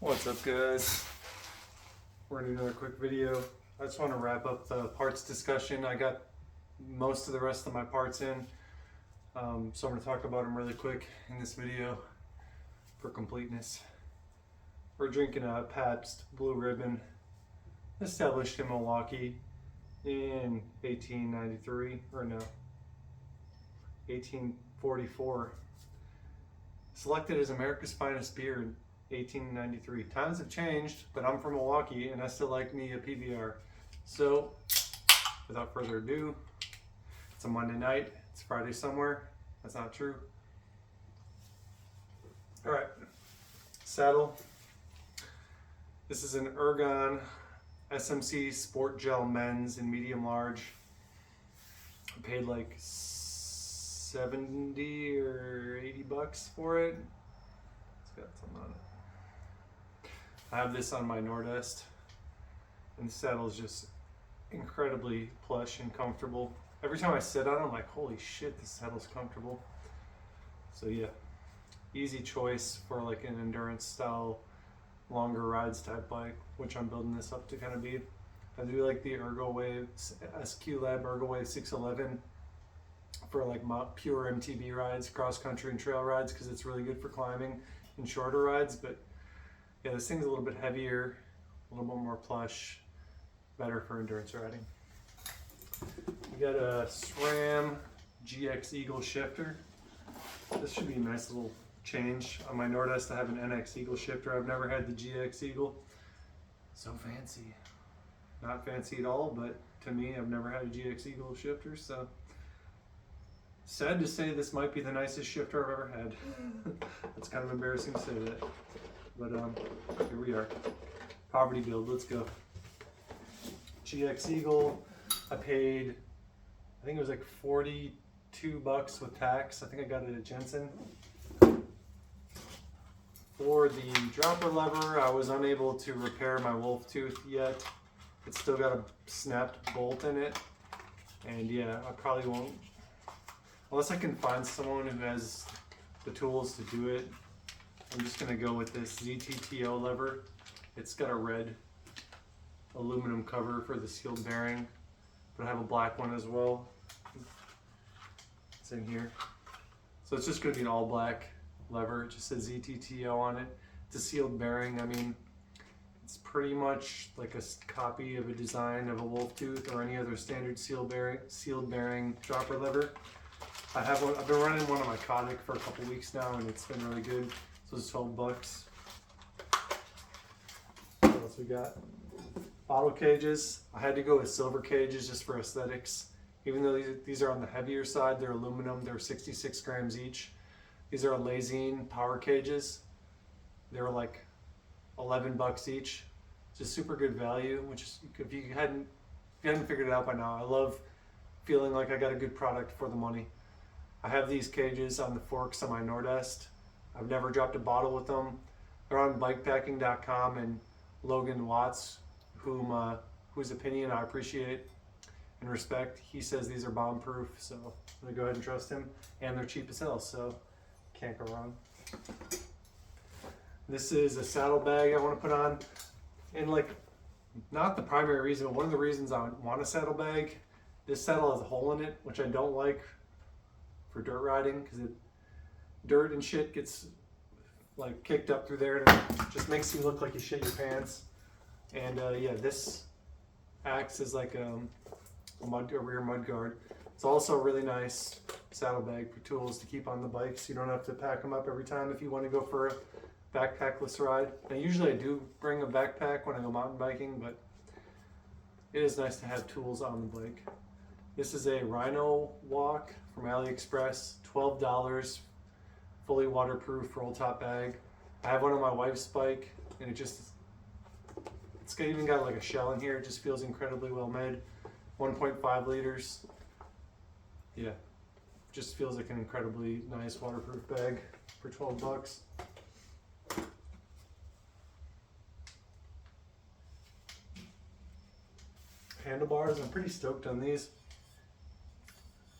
What's up, guys? We're gonna do another quick video. I just want to wrap up the parts discussion. I got most of the rest of my parts in, so I'm going to talk about them really quick in this video for completeness. We're drinking a Pabst Blue Ribbon, established in Milwaukee in 1893, or no, 1844. Selected as America's finest beer in 1893. Times have changed, but I'm from Milwaukee and I still like me a PBR. So, without further ado, it's a Monday night, it's Friday somewhere. That's not true. Alright, saddle. This is an Ergon SMC Sport Gel Men's in medium large. I paid like 70 or 80 bucks for it. It's got something on it. I have this on my Nordest, and the saddle is just incredibly plush and comfortable. Every time I sit on it, I'm like, holy shit, this saddle's comfortable. So yeah, easy choice for like an endurance style, longer rides type bike, which I'm building this up to kind of be. I do like the ErgoWave SQ Lab ErgoWave 611 for like pure MTB rides, cross country and trail rides, because it's really good for climbing and shorter rides. But yeah, this thing's a little bit heavier, a little bit more plush, better for endurance riding. We got a SRAM GX Eagle shifter. This should be a nice little change. On my Nordest I have an NX Eagle shifter. I've never had the GX Eagle. So fancy. Not fancy at all, but to me, I've never had a GX Eagle shifter, so sad to say this might be the nicest shifter I've ever had. It's kind of embarrassing to say that. But here we are. Poverty build, let's go. GX Eagle, I paid, I think it was like 42 bucks with tax. I think I got it at Jensen. For the dropper lever, I was unable to repair my wolf tooth yet. It's still got a snapped bolt in it. And yeah, I probably won't, unless I can find someone who has the tools to do it. I'm just gonna go with this ZTTO lever. It's got a red aluminum cover for the sealed bearing, but I have a black one as well. It's in here. So it's just gonna be an all black lever. It just says ZTTO on it. It's a sealed bearing. I mean, it's pretty much like a copy of a design of a wolf tooth or any other standard sealed bearing dropper lever. I've been running one on my Kodak for a couple weeks now, and it's been really good. So it's 12 bucks. What else we got? Bottle cages. I had to go with silver cages just for aesthetics. Even though these are on the heavier side, they're aluminum. They're 66 grams each. These are Lazine power cages. They were like 11 bucks each. Just super good value. Which is, if you hadn't figured it out by now, I love feeling like I got a good product for the money. I have these cages on the forks on my Nordest. I've never dropped a bottle with them. They're on bikepacking.com, and Logan Watts, whose opinion I appreciate and respect, he says these are bomb proof, so I'm gonna go ahead and trust him. And they're cheap as hell, so can't go wrong. This is a saddle bag I want to put on, and like, not the primary reason, but one of the reasons I want a saddle bag. This saddle has a hole in it, which I don't like for dirt riding, because dirt and shit gets like kicked up through there, and it just makes you look like you shit your pants. And yeah, this acts as like a rear mud guard. It's also a really nice saddlebag for tools to keep on the bike, so you don't have to pack them up every time if you want to go for a backpackless ride. Now usually I do bring a backpack when I go mountain biking, but it is nice to have tools on the bike. This is a Rhino Walk from AliExpress, $12, fully waterproof roll top bag. I have one on my wife's bike, and it's even got like a shell in here. It just feels incredibly well made. 1.5 liters. Yeah, just feels like an incredibly nice waterproof bag for 12 bucks. Handlebars, I'm pretty stoked on these.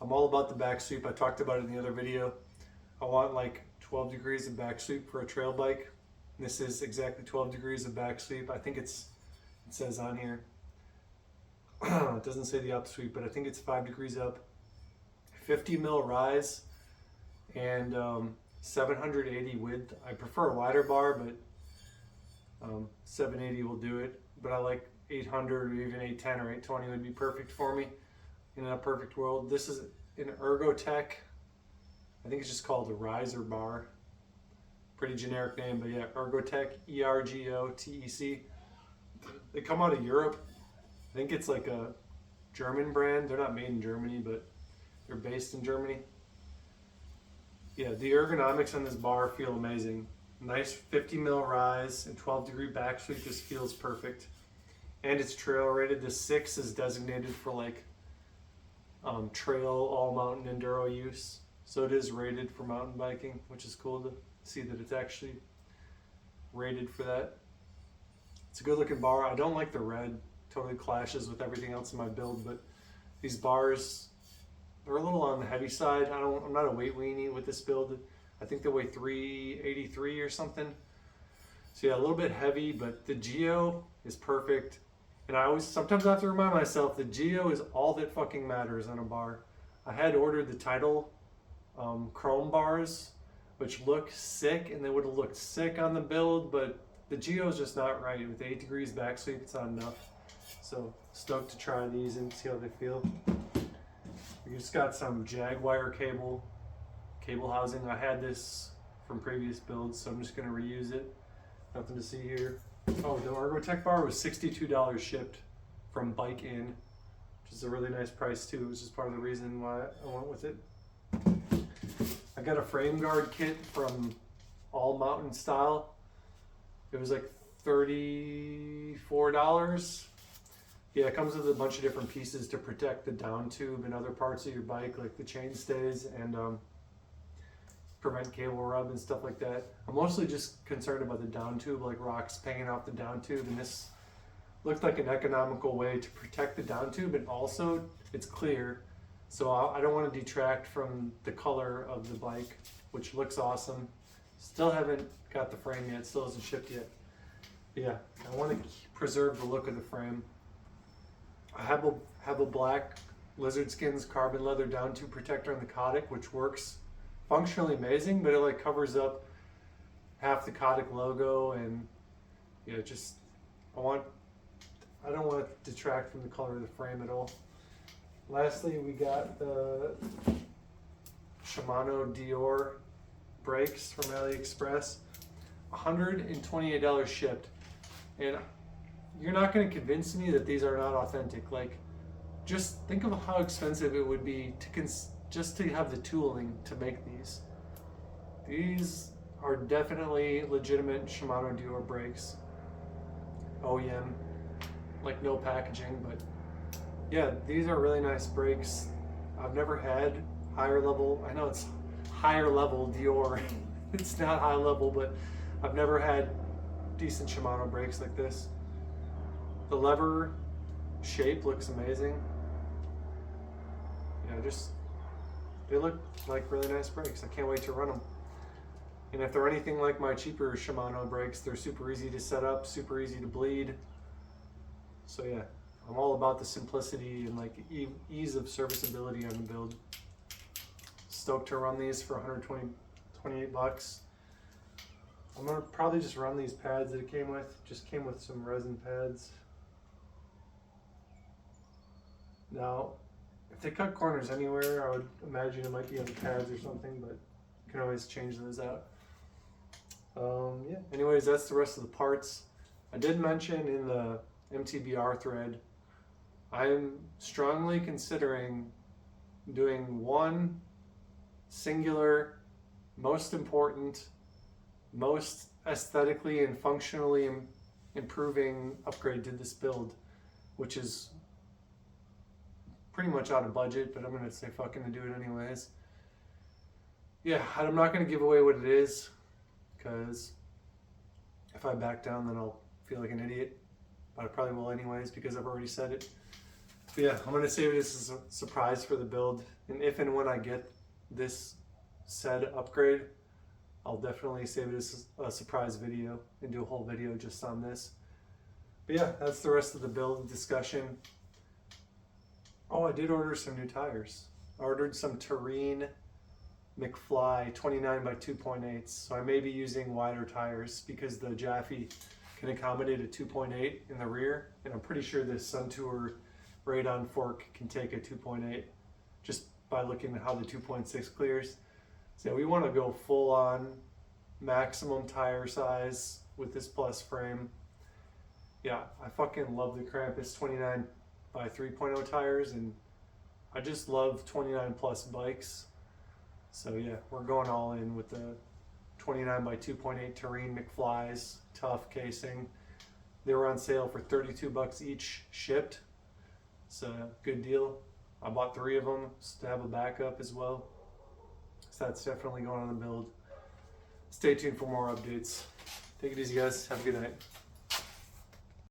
I'm all about the back sweep. I talked about it in the other video. I want like 12 degrees of back sweep for a trail bike. This is exactly 12 degrees of back sweep. I think it says on here. It doesn't say the up sweep, but I think it's 5 degrees up. 50 mil rise and 780 width. I prefer a wider bar, but 780 will do it. But I like 800 or even 810 or 820 would be perfect for me in a perfect world. This is an Ergotech. I think it's just called a riser bar. Pretty generic name, but yeah, Ergotech, ERGOTEC. They come out of Europe. I think it's like a German brand. They're not made in Germany, but they're based in Germany. Yeah, the ergonomics on this bar feel amazing. Nice 50 mil rise and 12 degree back sweep just feels perfect. And it's trail rated. The 6 is designated for like trail, all mountain enduro use. So it is rated for mountain biking, which is cool to see that it's actually rated for that. It's a good looking bar. I don't like the red. Totally clashes with everything else in my build, but these bars, they're a little on the heavy side. I'm not a weight weenie with this build. I think they weigh 383 or something. So yeah, a little bit heavy, but the Geo is perfect. And sometimes I have to remind myself the Geo is all that fucking matters on a bar. I had ordered the Tidal chrome bars, which look sick, and they would have looked sick on the build, but the Geo is just not right. With 8 degrees back sweep, it's not enough. So stoked to try these and see how they feel. We just got some Jaguar cable housing. I had this from previous builds, so I'm just gonna reuse it. Nothing to see here. Oh, the Ergotech bar was $62 shipped from Bike In, which is a really nice price too, which is part of the reason why I went with it. I got a frame guard kit from All Mountain Style. It was like $34. Yeah, it comes with a bunch of different pieces to protect the down tube and other parts of your bike, like the chain stays and prevent cable rub and stuff like that. I'm mostly just concerned about the down tube, like rocks pinging off the down tube, and this looked like an economical way to protect the down tube, and also it's clear, so I don't want to detract from the color of the bike, which looks awesome. Still haven't got the frame yet, still hasn't shipped yet. But yeah, I want to preserve the look of the frame. I have a black Lizard Skins carbon leather down tube protector on the Kodik, which works functionally amazing, but it like covers up half the Kodik logo, and yeah, just I don't want to detract from the color of the frame at all. Lastly, we got the Shimano Dior brakes from AliExpress, $128 shipped, and you're not going to convince me that these are not authentic. Like, just think of how expensive it would be to just to have the tooling to make these. These are definitely legitimate Shimano Dior brakes. OEM, like no packaging, but yeah, these are really nice brakes. I've never had higher level, I know it's higher level Dior, it's not high level, but I've never had decent Shimano brakes like this. The lever shape looks amazing. Yeah, they look like really nice brakes. I can't wait to run them. And if they're anything like my cheaper Shimano brakes, they're super easy to set up, super easy to bleed. So yeah, I'm all about the simplicity and like ease of serviceability on the build. Stoked to run these for $128. I'm gonna probably just run these pads that it came with. Just came with some resin pads. Now, if they cut corners anywhere, I would imagine it might be on the pads or something, but you can always change those out. Yeah, anyways, that's the rest of the parts. I did mention in the MTBR thread, I'm strongly considering doing one singular, most important, most aesthetically and functionally improving upgrade to this build, which is pretty much out of budget, but I'm gonna say fucking to do it anyways. Yeah, I'm not gonna give away what it is, because if I back down, then I'll feel like an idiot. But I probably will anyways, because I've already said it. But yeah, I'm gonna save this as a surprise for the build, and if and when I get this said upgrade, I'll definitely save it as a surprise video and do a whole video just on this. But yeah, that's the rest of the build discussion. Oh, I did order some new tires. I ordered some Terrain McFly 29 by 2.8s. So I may be using wider tires because the Japhy can accommodate a 2.8 in the rear. And I'm pretty sure this Suntour Radon fork can take a 2.8 just by looking at how the 2.6 clears. So we want to go full on maximum tire size with this plus frame. Yeah, I fucking love the Krampus 29 by 3.0 tires, and I just love 29 plus bikes. So yeah, we're going all in with the 29 by 2.8 Terrain McFlys, tough casing. They were on sale for 32 bucks each shipped. So good deal. I bought 3 of them just to have a backup as well. So that's definitely going on the build. Stay tuned for more updates. Take it easy, guys. Have a good night.